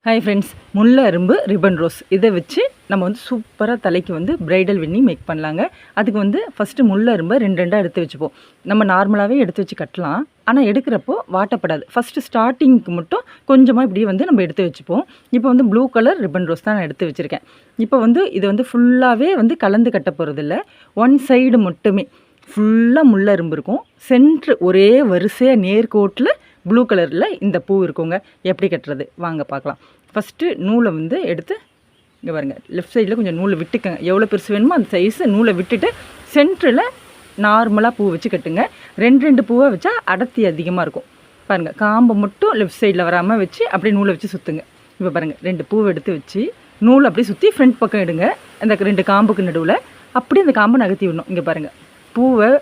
Hi friends, முல்லை அரும்பு ribbon rose இதை வச்சு நம்ம வந்து சூப்பராக தலைக்கு வந்து பிரைடல் வெண்ணி மேக் பண்ணலாங்க. அதுக்கு வந்து ஃபஸ்ட்டு முல்லை அரும்பை ரெண்டு ரெண்டாக எடுத்து வச்சுப்போம். நம்ம நார்மலாகவே எடுத்து வச்சு கட்டலாம், ஆனால் எடுக்கிறப்போ வாட்டப்படாது. ஃபஸ்ட்டு ஸ்டார்டிங்க்கு மட்டும் கொஞ்சமாக இப்படி வந்து நம்ம எடுத்து வச்சுப்போம். இப்போ வந்து ப்ளூ கலர் ரிப்பன் ரோஸ் தான் நான் எடுத்து வச்சுருக்கேன். இப்போ வந்து இது வந்து ஃபுல்லாகவே வந்து கலந்து கட்ட போகிறதில்ல, ஒன் சைடு மட்டுமே ஃபுல்லாக முல்லை அரும்பு இருக்கும். சென்ட்ரு ஒரே வரிசையாக நேர்கோட்டில் ப்ளூ கலரில் இந்த பூ இருக்குங்க. எப்படி கட்டுறது வாங்க பார்க்கலாம். ஃபஸ்ட்டு நூலை வந்து எடுத்து இங்கே பாருங்கள், லெஃப்ட் சைடில் கொஞ்சம் நூலை விட்டுக்கங்க. எவ்வளோ பெருசு வேணுமோ அந்த சைஸு நூலை விட்டுட்டு சென்டரில் நார்மலாக பூ வச்சு கட்டுங்க. ரெண்டு ரெண்டு பூவாக வச்சா அடர்த்தி அதிகமாக இருக்கும். பாருங்கள், காம்பை மட்டும் லெஃப்ட் சைடில் வராமல் வச்சு அப்படியே நூலை வச்சு சுற்றுங்க. இப்போ பாருங்கள், ரெண்டு பூவை எடுத்து வச்சு நூலை அப்படியே சுற்றி ஃப்ரண்ட் பக்கம் எடுங்க. அந்த ரெண்டு காம்புக்கு நடுவில் அப்படியே அந்த காம்பை நகர்த்தி விடணும். இங்கே பாருங்கள், பூவை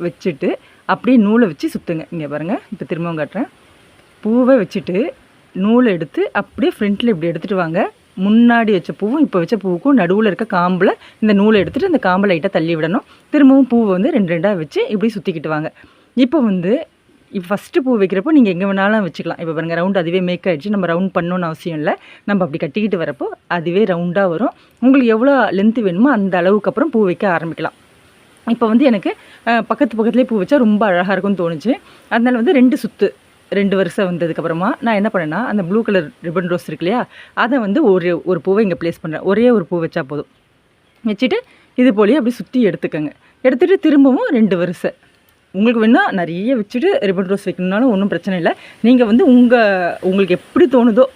வச்சுட்டு அப்படியே நூலை வச்சு சுற்றுங்க. இங்கே பாருங்கள், இப்போ திரும்பவும் காட்டுறேன். பூவை வச்சுட்டு நூலை எடுத்து அப்படியே ஃப்ரண்ட்டில் இப்படி எடுத்துகிட்டு வாங்க. முன்னாடி வச்ச பூவும் இப்போ வச்ச பூவுக்கும் நடுவில் இருக்க காம்பில் இந்த நூலை எடுத்துகிட்டு அந்த காம்பை லைட்டாக தள்ளி விடணும். திரும்பவும் பூவை வந்து ரெண்டு ரெண்டாக வச்சு இப்படி சுற்றிக்கிட்டு வாங்க. இப்போ வந்து ஃபஸ்ட்டு பூ வைக்கிறப்போ நீங்கள் எங்கே வேணாலும் வச்சுக்கலாம். இப்போ பாருங்கள், ரவுண்ட் அதுவே மேக் ஆகிடுச்சு. நம்ம ரவுண்ட் பண்ணணுன்னு அவசியம் இல்லை. நம்ம அப்படி கட்டிக்கிட்டு வரப்போ அதுவே ரவுண்டாக வரும். உங்களுக்கு எவ்வளோ லென்த்து வேணுமோ அந்த அளவுக்கு அப்புறம் பூ வைக்க ஆரம்பிக்கலாம். இப்போ வந்து எனக்கு பக்கத்துலேயே பூ வச்சா ரொம்ப அழகாக இருக்கும்னு தோணுச்சு. அதனால் வந்து ரெண்டு வருஷம் வந்ததுக்கப்புறமா நான் என்ன பண்ணேன்னா, அந்த ப்ளூ கலர் ரிப்பன் ரோஸ் இருக்கு இல்லையா, அதை வந்து ஒரு பூவை இங்கே ப்ளேஸ் பண்ணுறேன். ஒரே ஒரு பூ வச்சா போதும். வச்சுட்டு இது போலேயே அப்படி சுற்றி எடுத்துக்கோங்க. எடுத்துகிட்டு திரும்பவும் 2 வருஷம் உங்களுக்கு வேணால் நிறைய வச்சுட்டு ரிப்பன் ரோஸ் வைக்கணுன்னாலும் ஒன்றும் பிரச்சனை இல்லை. நீங்கள் வந்து உங்களுக்கு எப்படி தோணுதோ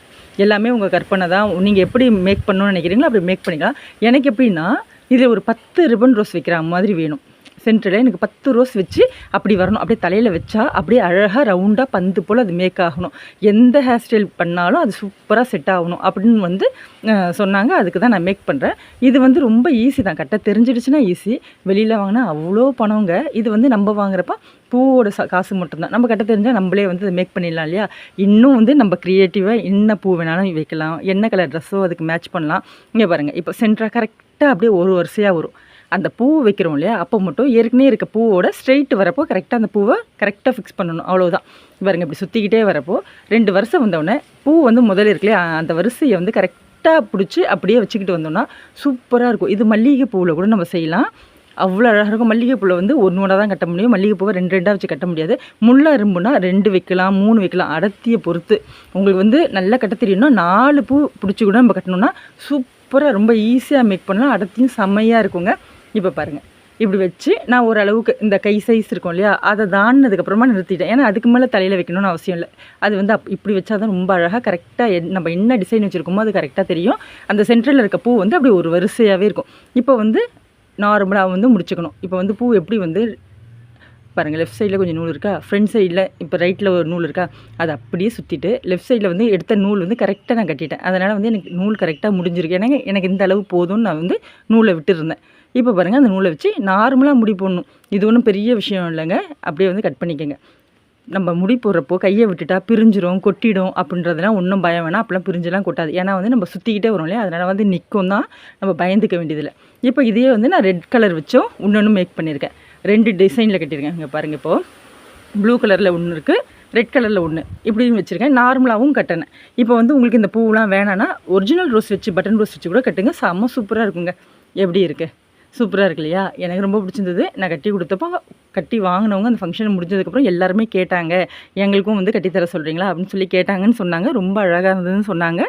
எல்லாமே உங்கள் கற்பனை தான். நீங்கள் எப்படி மேக் பண்ணணும்னு நினைக்கிறீங்களோ அப்படி மேக் பண்ணிக்கலாம். எனக்கு எப்படின்னா, இதில் ஒரு 10 ரிப்பன் ரோஸ் வைக்கிற மாதிரி வேணும். சென்டரில் எனக்கு 10 ரோஸ் வச்சு அப்படி வரணும். அப்படியே தலையில் வச்சா அப்படியே அழகாக ரவுண்டாக பந்து போல் அது மேக் ஆகணும். எந்த ஹேர் ஸ்டைல் பண்ணாலும் அது சூப்பராக செட் ஆகணும் அப்படின்னு வந்து சொன்னாங்க. அதுக்கு தான் நான் மேக் பண்ணுறேன். இது வந்து ரொம்ப ஈஸி தான், கட்ட தெரிஞ்சிடுச்சுன்னா ஈஸி. வெளியில் வாங்கினா அவ்வளோ பணங்க. இது வந்து நம்ம வாங்குறப்ப பூவோட காசு மட்டும்தான். நம்ம கட்ட தெரிஞ்சால் நம்மளே வந்து அதை மேக் பண்ணிடலாம் இல்லையா. இன்னும் வந்து நம்ம க்ரியேட்டிவாக என்ன பூ வேணாலும் வைக்கலாம், என்ன கலர் ட்ரெஸ்ஸோ அதுக்கு மேட்ச் பண்ணலாம். இங்கே பாருங்கள், இப்போ சென்டராக கரெக்டாக அப்படியே ஒரு வரிசையாக வரும். அந்த பூ வைக்கிறோம் இல்லையா, அப்போ மட்டும் ஏற்கனவே இருக்க பூவோட ஸ்ட்ரெயிட் வரப்போ கரெக்டாக அந்த பூவை கரெக்டாக ஃபிக்ஸ் பண்ணணும். அவ்வளோதான். பாருங்க, இப்படி சுற்றிக்கிட்டே வரப்போ 2 வருஷம் வந்தோடனே பூ வந்து முதல்ல இருக்கு இல்லையா, அந்த வரிசையை வந்து கரெக்டாக பிடிச்சி அப்படியே வச்சுக்கிட்டு வந்தோம்னா சூப்பராக இருக்கும். இது மல்லிகை பூவில் கூட நம்ம செய்யலாம். அவ்வளோ அழகாக இருக்கும். மல்லிகை பூவில் வந்து ஒன்றா தான் கட்ட முடியும். மல்லிகை பூவை 2 வச்சு கட்ட முடியாது. முல்லை அரும்புனா 2 வைக்கலாம், 3 வைக்கலாம், அடர்த்தியை பொறுத்து. உங்களுக்கு வந்து நல்லா கட்ட தெரியணும்னா 4 பூ பிடிச்சி கூட நம்ம கட்டணும்னா சூப்பராக ரொம்ப ஈஸியாக மேக் பண்ணலாம். அடர்த்தியும் செம்மையாக இருக்குங்க. இப்போ பாருங்கள், இப்படி வச்சு நான் ஓரளவுக்கு இந்த கை சைஸ் இருக்கும் இல்லையா, அதை தாண்டினதுக்கப்புறமா நிறுத்திட்டேன். ஏன்னா அதுக்கு மேலே தலையில் வைக்கணும்னு அவசியம் இல்லை. அது வந்து இப்படி வச்சா தான் ரொம்ப அழகாக கரெக்டாக நம்ம என்ன டிசைன் வச்சுருக்கோமோ அது கரெக்டாக தெரியும். அந்த சென்டரில் இருக்க பூ வந்து அப்படி ஒரு வரிசையாகவே இருக்கும். இப்போ வந்து நார்மலாக வந்து முடிச்சுக்கணும். இப்போ வந்து பூ எப்படி வந்து பாருங்கள், லெஃப்ட் சைடில் கொஞ்சம் நூல் இருக்கா, ஃப்ரண்ட் சைடில் இப்போ ரைட்டில் ஒரு நூல் இருக்கா, அதை அப்படியே சுற்றிட்டு லெஃப்ட் சைடில் வந்து எடுத்த நூல் வந்து கரெக்டாக நான் கட்டிட்டேன். அதனால் வந்து எனக்கு நூல் கரெக்டாக முடிஞ்சிருக்கு. ஏன்னா எனக்கு இந்த அளவு போதும்னு நான் வந்து நூலை விட்டுருந்தேன். இப்போ பாருங்கள், அந்த நூலை வச்சு நார்மலாக முடி போடணும். இது ஒன்றும் பெரிய விஷயம் இல்லைங்க. அப்படியே வந்து கட் பண்ணிக்கோங்க. நம்ம முடி போடுறப்போ கையை விட்டுட்டா பிரிஞ்சிரும், கொட்டிடும் அப்படின்றதுலாம் ஒன்றும் பயம் வேணாம். அப்போலாம் பிரிஞ்செல்லாம் கொட்டாது. ஏன்னா வந்து நம்ம சுற்றிக்கிட்டே வரோம் இல்லையா, அதனால் வந்து நிற்கும் தான், நம்ம பயந்துக்க வேண்டியதில்லை. இப்போ இதையே வந்து நான் ரெட் கலர் வச்சும் இன்னொன்று மேக் பண்ணியிருக்கேன். 2 டிசைனில் கட்டியிருக்கேன். இங்கே பாருங்கள், இப்போது ப்ளூ கலரில் ஒன்று இருக்குது, ரெட் கலரில் ஒன்று இப்படின்னு வச்சுருக்கேன். நார்மலாகவும் கட்டினேன். இப்போ வந்து உங்களுக்கு இந்த பூவெலாம் வேணான்னா ஒரிஜினல் ரோஸ் வச்சு, பட்டன் ரோஸ் வச்சு கூட கட்டுங்க. செம்ம சூப்பராக இருக்குங்க. எப்படி இருக்குது? சூப்பராக இருக்கு இல்லையா? எனக்கு ரொம்ப பிடிச்சிருந்தது. நான் கட்டி கொடுத்தப்போ கட்டி வாங்கினவங்க அந்த ஃபங்க்ஷன் முடிஞ்சதுக்கப்புறம் எல்லாருமே கேட்டாங்க, எங்களுக்கும் வந்து கட்டித்தர சொல்கிறீங்களா அப்படின்னு சொல்லி கேட்டாங்கன்னு சொன்னாங்க. ரொம்ப அழகாக இருந்ததுன்னு சொன்னாங்க.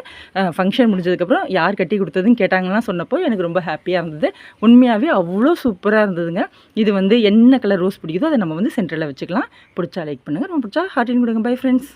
ஃபங்க்ஷன் முடிஞ்சதுக்கப்புறம் யார் கட்டி கொடுத்ததுன்னு கேட்டாங்கன்னா சொன்னப்போ எனக்கு ரொம்ப ஹாப்பியாக இருந்தது. உண்மையாகவே அவ்வளோ சூப்பராக இருந்ததுங்க. இது வந்து என்ன கலர் ரோஸ் பிடிக்குதோ அதை நம்ம வந்து சென்டரில் வச்சுக்கலாம். பிடிச்சா லைக் பண்ணுங்கள், ரொம்ப பிடிச்சா ஹார்ட்டின் கொடுங்க. Bye friends.